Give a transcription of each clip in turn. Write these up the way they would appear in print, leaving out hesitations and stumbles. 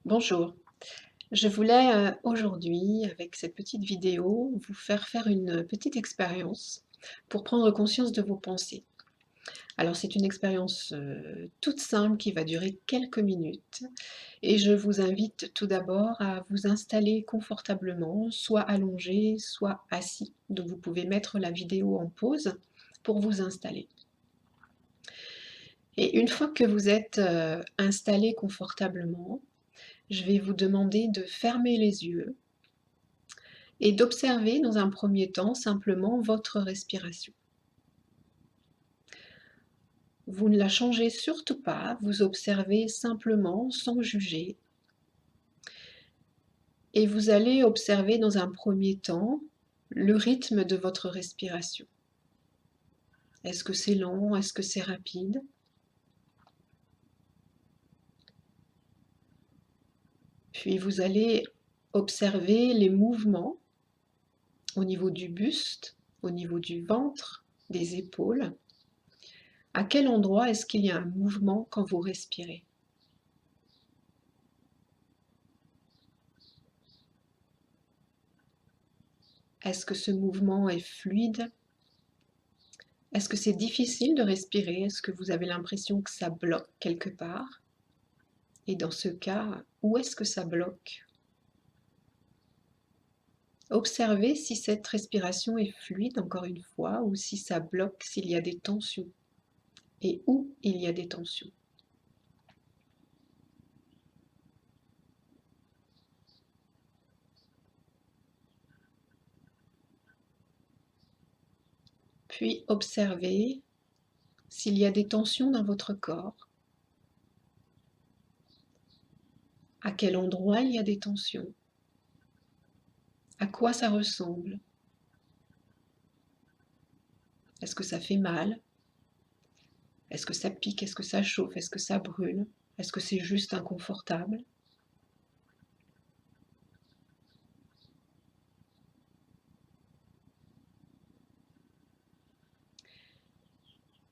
Bonjour, je voulais aujourd'hui, avec cette petite vidéo, vous faire une petite expérience pour prendre conscience de vos pensées. Alors c'est une expérience toute simple qui va durer quelques minutes et je vous invite tout d'abord à vous installer confortablement, soit allongé, soit assis. Donc vous pouvez mettre la vidéo en pause pour vous installer. Et une fois que vous êtes installé confortablement, je vais vous demander de fermer les yeux et d'observer dans un premier temps simplement votre respiration. Vous ne la changez surtout pas, vous observez simplement sans juger et vous allez observer dans un premier temps le rythme de votre respiration. Est-ce que c'est lent? Est-ce que c'est rapide? Puis vous allez observer les mouvements au niveau du buste, au niveau du ventre, des épaules. À quel endroit est-ce qu'il y a un mouvement quand vous respirez? Est-ce que ce mouvement est fluide? Est-ce que c'est difficile de respirer? Est-ce que vous avez l'impression que ça bloque quelque part? Et dans ce cas, où est-ce que ça bloque? Observez si cette respiration est fluide, encore une fois, ou si ça bloque, s'il y a des tensions. Et où il y a des tensions. Puis observez s'il y a des tensions dans votre corps. À quel endroit il y a des tensions? À quoi ça ressemble? Est-ce que ça fait mal? Est-ce que ça pique? Est-ce que ça chauffe? Est-ce que ça brûle? Est-ce que c'est juste inconfortable?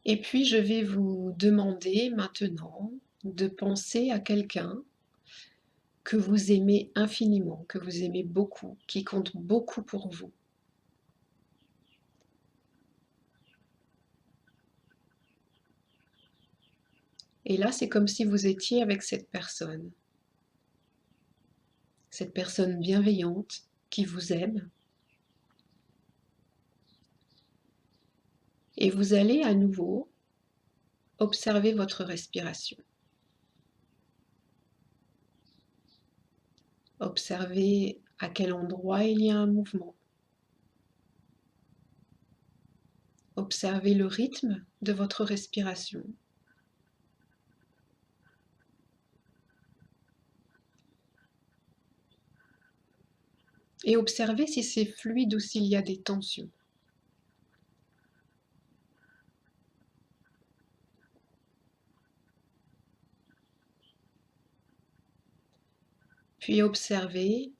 Et puis je vais vous demander maintenant de penser à quelqu'un que vous aimez infiniment, que vous aimez beaucoup, qui compte beaucoup pour vous. Et là, c'est comme si vous étiez avec cette personne bienveillante qui vous aime. Et vous allez à nouveau observer votre respiration. Observez à quel endroit il y a un mouvement. Observez le rythme de votre respiration. Et observez si c'est fluide ou s'il y a des tensions. Puis observez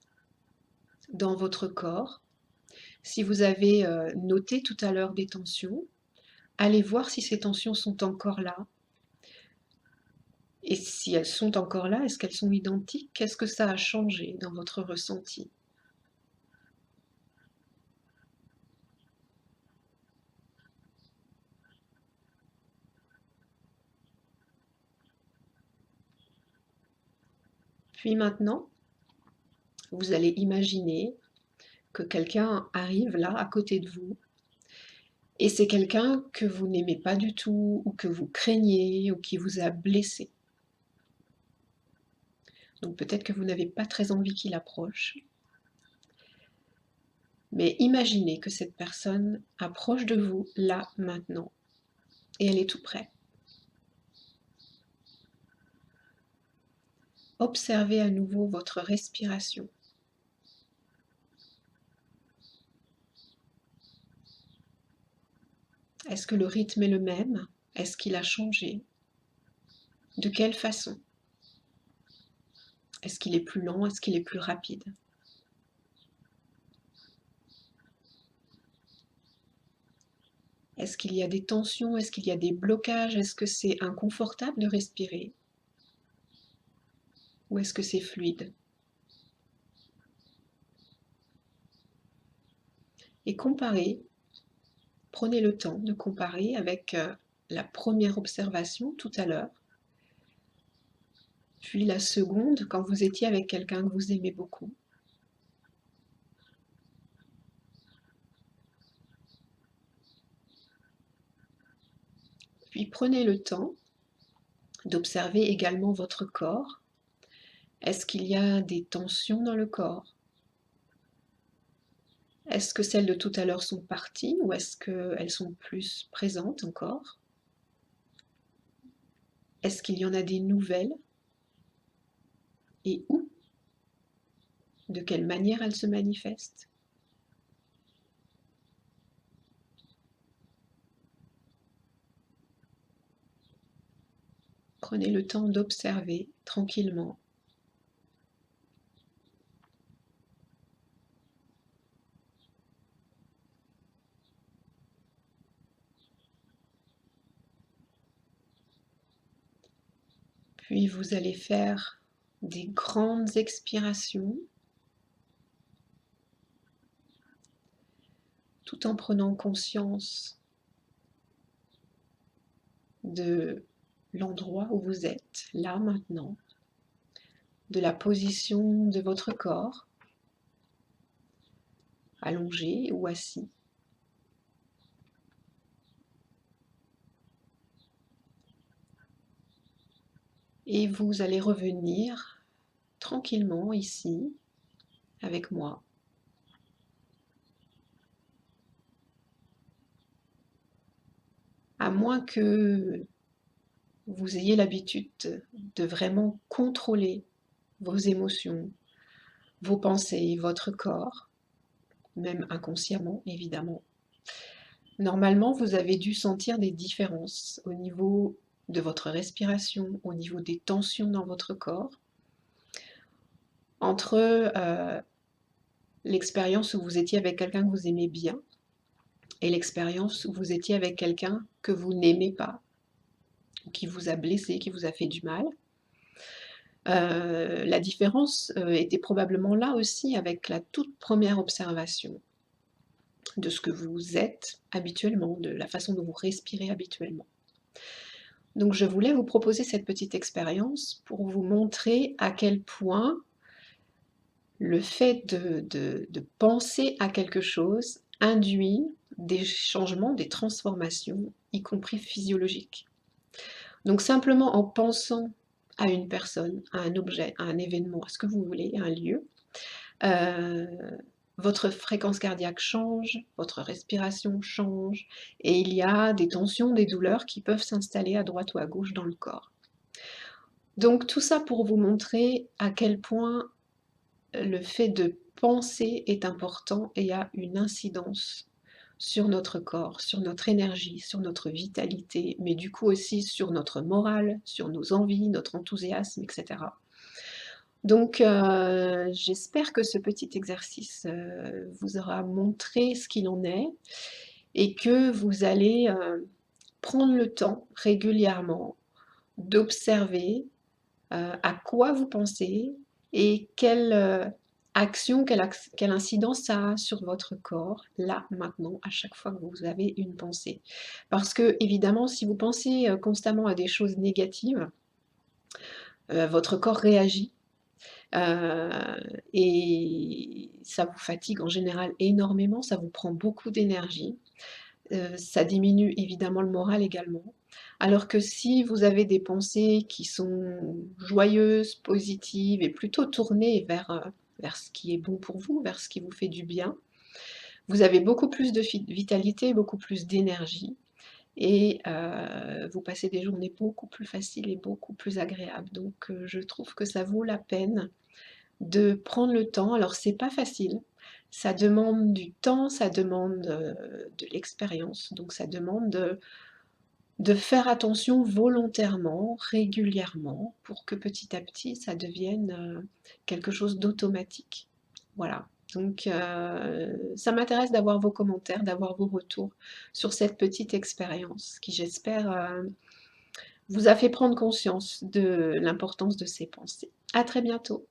dans votre corps. Si vous avez noté tout à l'heure des tensions, allez voir si ces tensions sont encore là. Et si elles sont encore là, est-ce qu'elles sont identiques? Qu'est-ce que ça a changé dans votre ressenti? Puis maintenant, vous allez imaginer que quelqu'un arrive là à côté de vous et c'est quelqu'un que vous n'aimez pas du tout ou que vous craignez ou qui vous a blessé. Donc peut-être que vous n'avez pas très envie qu'il approche. Mais imaginez que cette personne approche de vous là, maintenant, et elle est tout près. Observez à nouveau votre respiration. Est-ce que le rythme est le même? Est-ce qu'il a changé? De quelle façon? Est-ce qu'il est plus lent? Est-ce qu'il est plus rapide? Est-ce qu'il y a des tensions? Est-ce qu'il y a des blocages? Est-ce que c'est inconfortable de respirer? ou est-ce que c'est fluide? Et comparez, prenez le temps de comparer avec la première observation tout à l'heure, puis la seconde quand vous étiez avec quelqu'un que vous aimez beaucoup. Puis prenez le temps d'observer également votre corps. Est-ce qu'il y a des tensions dans le corps? Est-ce que celles de tout à l'heure sont parties ou est-ce qu'elles sont plus présentes encore? Est-ce qu'il y en a des nouvelles? Et où? De quelle manière elles se manifestent? Prenez le temps d'observer tranquillement. Puis vous allez faire des grandes expirations tout en prenant conscience de l'endroit où vous êtes, là maintenant, de la position de votre corps, allongé ou assis. Et vous allez revenir tranquillement ici avec moi. À moins que vous ayez l'habitude de vraiment contrôler vos émotions, vos pensées, votre corps, même inconsciemment évidemment. Normalement, vous avez dû sentir des différences au niveau de votre respiration, au niveau des tensions dans votre corps, entre l'expérience où vous étiez avec quelqu'un que vous aimez bien et l'expérience où vous étiez avec quelqu'un que vous n'aimez pas, qui vous a blessé, qui vous a fait du mal. La différence était probablement là aussi avec la toute première observation de ce que vous êtes habituellement, de la façon dont vous respirez habituellement. Donc je voulais vous proposer cette petite expérience pour vous montrer à quel point le fait de penser à quelque chose induit des changements, des transformations, y compris physiologiques. Donc simplement en pensant à une personne, à un objet, à un événement, à ce que vous voulez, à un lieu, euh, votre fréquence cardiaque change, votre respiration change, et il y a des tensions, des douleurs qui peuvent s'installer à droite ou à gauche dans le corps. Donc tout ça pour vous montrer à quel point le fait de penser est important et a une incidence sur notre corps, sur notre énergie, sur notre vitalité, mais du coup aussi sur notre morale, sur nos envies, notre enthousiasme, etc. Donc j'espère que ce petit exercice vous aura montré ce qu'il en est et que vous allez prendre le temps régulièrement d'observer à quoi vous pensez et quelle action, quelle incidence ça a sur votre corps, là, maintenant, à chaque fois que vous avez une pensée. Parce que, évidemment, si vous pensez constamment à des choses négatives, votre corps réagit euh, et ça vous fatigue en général énormément, ça vous prend beaucoup d'énergie. Ça diminue évidemment le moral également. Alors que si vous avez des pensées qui sont joyeuses, positives et plutôt tournées vers ce qui est bon pour vous, vers ce qui vous fait du bien, vous avez beaucoup plus de vitalité, beaucoup plus d'énergie et vous passez des journées beaucoup plus faciles et beaucoup plus agréables. Donc je trouve que ça vaut la peine de prendre le temps. Alors c'est pas facile, ça demande du temps, ça demande de l'expérience, donc ça demande de faire attention volontairement, régulièrement, pour que petit à petit ça devienne quelque chose d'automatique. Voilà. Donc ça m'intéresse d'avoir vos commentaires, d'avoir vos retours sur cette petite expérience qui j'espère vous a fait prendre conscience de l'importance de ces pensées. À très bientôt.